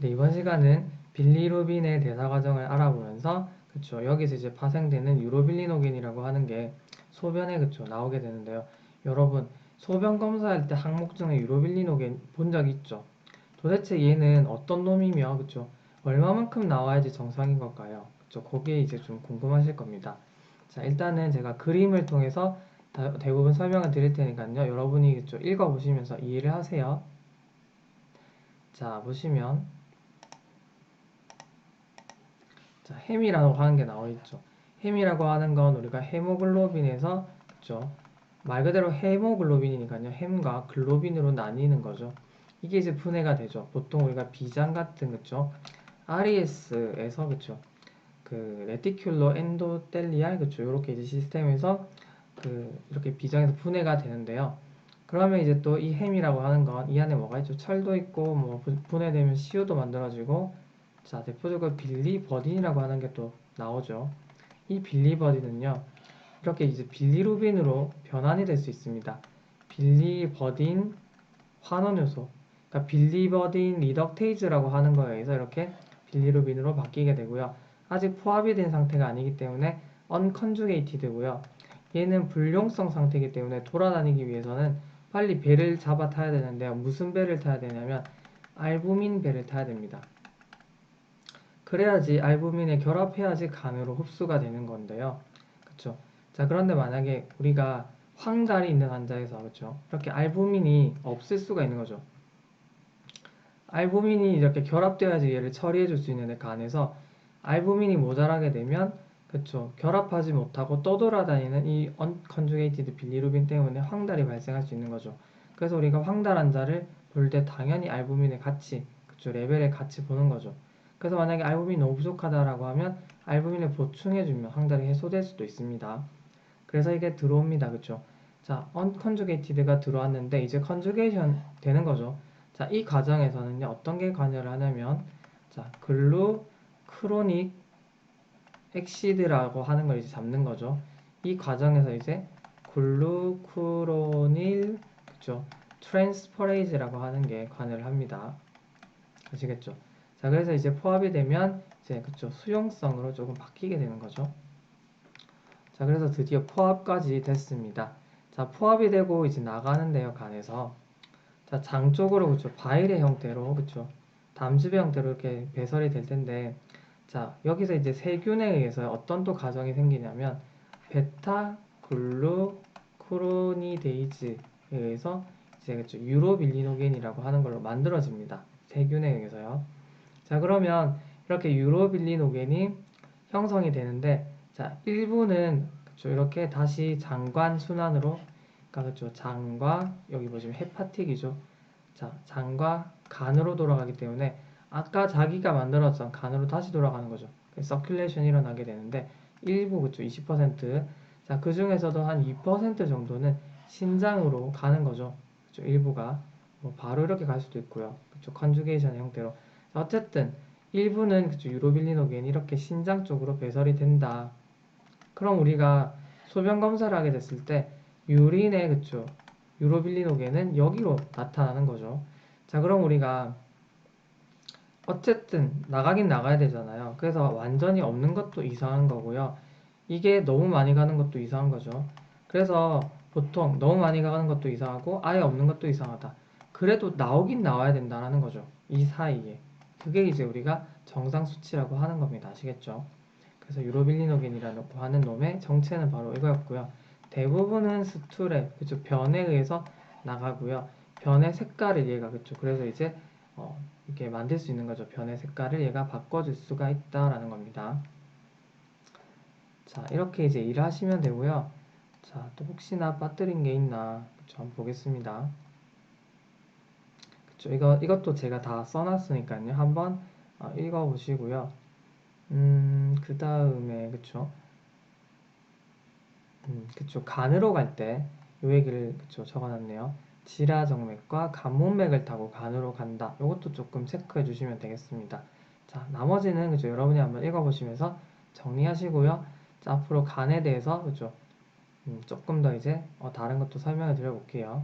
네, 이번 시간은 빌리루빈의 대사 과정을 알아보면서 그쵸, 여기서 이제 파생되는 유로빌리노겐이라고 하는 게 소변에 그쵸, 나오게 되는데요. 여러분, 소변 검사할 때 항목 중에 유로빌리노겐 본 적 있죠? 도대체 얘는 어떤 놈이며 그쵸? 얼마만큼 나와야지 정상인 걸까요? 그쵸? 그게 이제 좀 궁금하실 겁니다. 자, 일단은 제가 그림을 통해서 대부분 설명을 드릴 테니까요. 여러분이 그쵸, 읽어보시면서 이해를 하세요. 자, 보시면 자, 햄이라고 하는 게 나와 있죠. 햄이라고 하는 건 우리가 헤모글로빈에서 그쵸? 말 그대로 헤모글로빈이니까요. 햄과 글로빈으로 나뉘는 거죠. 이게 이제 분해가 되죠. 보통 우리가 비장 같은 그쵸? RES에서 그쵸? 그 레티큘러 엔도텔리알 그쵸? 이렇게 이제 시스템에서 그 이렇게 비장에서 분해가 되는데요. 그러면 이제 또 이 햄이라고 하는 건 이 안에 뭐가 있죠? 철도 있고 뭐 분해되면 CU도 만들어지고 자, 대표적으로 빌리버딘이라고 하는 게 또 나오죠. 이 빌리버딘은요, 이렇게 이제 빌리루빈으로 변환이 될 수 있습니다. 빌리버딘 환원효소, 그러니까 빌리버딘 리덕테이즈라고 하는 거에 의해서 이렇게 빌리루빈으로 바뀌게 되고요. 아직 포합이 된 상태가 아니기 때문에 언컨주게이티드고요. 얘는 불용성 상태이기 때문에 돌아다니기 위해서는 빨리 배를 잡아 타야 되는데요. 무슨 배를 타야 되냐면 알부민 배를 타야 됩니다. 그래야지 알부민에 결합해야지 간으로 흡수가 되는 건데요. 그쵸? 자, 그런데 만약에 우리가 황달이 있는 환자에서 그쵸? 이렇게 알부민이 없을 수가 있는 거죠. 알부민이 이렇게 결합되어야지 얘를 처리해 줄 수 있는데 간에서 알부민이 모자라게 되면 그쵸? 결합하지 못하고 떠돌아다니는 이 unconjugated 빌리루빈 때문에 황달이 발생할 수 있는 거죠. 그래서 우리가 황달 환자를 볼 때 당연히 알부민을 같이 그쵸? 레벨을 같이 보는 거죠. 그래서 만약에 알부민이 너무 부족하다라고 하면 알부민을 보충해주면 황달이 해소될 수도 있습니다. 그래서 이게 들어옵니다. 그쵸? 자, unconjugated가 들어왔는데 이제 conjugation 되는 거죠. 자, 이 과정에서는요, 어떤 게 관여를 하냐면, 자, 글루크로닉 엑시드라고 하는 걸 이제 잡는 거죠. 이 과정에서 이제 글루크로닐, 그쵸? 트랜스퍼레이즈라고 하는 게 관여를 합니다. 아시겠죠? 자, 그래서 이제 포합이 되면 이제 그쵸? 수용성으로 조금 바뀌게 되는 거죠. 자, 그래서 드디어 포합까지 됐습니다. 자, 포합이 되고 이제 나가는데요, 간에서. 자, 장 쪽으로 그쵸? 바일의 형태로 그쵸? 담즙의 형태로 이렇게 배설이 될 텐데, 자, 여기서 이제 세균에 의해서 어떤 또 과정이 생기냐면 베타 글루쿠로니데이즈에 의해서 이제 그쵸? 유로빌리노겐이라고 하는 걸로 만들어집니다. 세균에 의해서요. 자, 그러면 이렇게 유로빌리노겐이 형성이 되는데, 자, 일부는 그쵸? 이렇게 다시 장관 순환으로, 그러니까 그쵸? 장과 여기 보시면 헤파틱이죠. 자, 장과 간으로 돌아가기 때문에 아까 자기가 만들었던 간으로 다시 돌아가는 거죠. 서큘레이션이 일어나게 되는데 일부 그쵸 20%. 자, 그 중에서도 한 2% 정도는 신장으로 가는 거죠. 그쵸, 일부가 뭐 바로 이렇게 갈 수도 있고요. 그쵸, 컨주게이션의 형태로. 자, 어쨌든 일부는 그쵸 유로빌리노겐이 이렇게 신장 쪽으로 배설이 된다. 그럼 우리가 소변 검사를 하게 됐을 때 유린의 그쵸 유로빌리노겐은 여기로 나타나는 거죠. 자, 그럼 우리가 어쨌든 나가긴 나가야 되잖아요. 그래서 완전히 없는 것도 이상한 거고요. 이게 너무 많이 가는 것도 이상한 거죠. 그래서 보통 너무 많이 가는 것도 이상하고 아예 없는 것도 이상하다. 그래도 나오긴 나와야 된다는 거죠. 이 사이에. 그게 이제 우리가 정상 수치라고 하는 겁니다. 아시겠죠? 그래서 유로빌리노겐이라고 하는 놈의 정체는 바로 이거였고요. 대부분은 스툴에, 그쵸, 변에 의해서 나가고요. 변의 색깔을 얘가, 그쵸. 그래서 이제, 이렇게 만들 수 있는 거죠. 변의 색깔을 얘가 바꿔줄 수가 있다라는 겁니다. 자, 이렇게 이제 일을 하시면 되고요. 자, 또 혹시나 빠뜨린 게 있나, 그쵸. 한번 보겠습니다. 그쵸. 이것도 제가 다 써놨으니까요. 한번 읽어보시고요. 그 다음에, 그쵸. 그쵸. 간으로 갈 때, 요 얘기를, 그쵸. 적어놨네요. 지라정맥과 간문맥을 타고 간으로 간다. 요것도 조금 체크해 주시면 되겠습니다. 자, 나머지는, 그쵸. 여러분이 한번 읽어보시면서 정리하시고요. 자, 앞으로 간에 대해서, 그쵸. 조금 더 이제, 다른 것도 설명을 드려볼게요.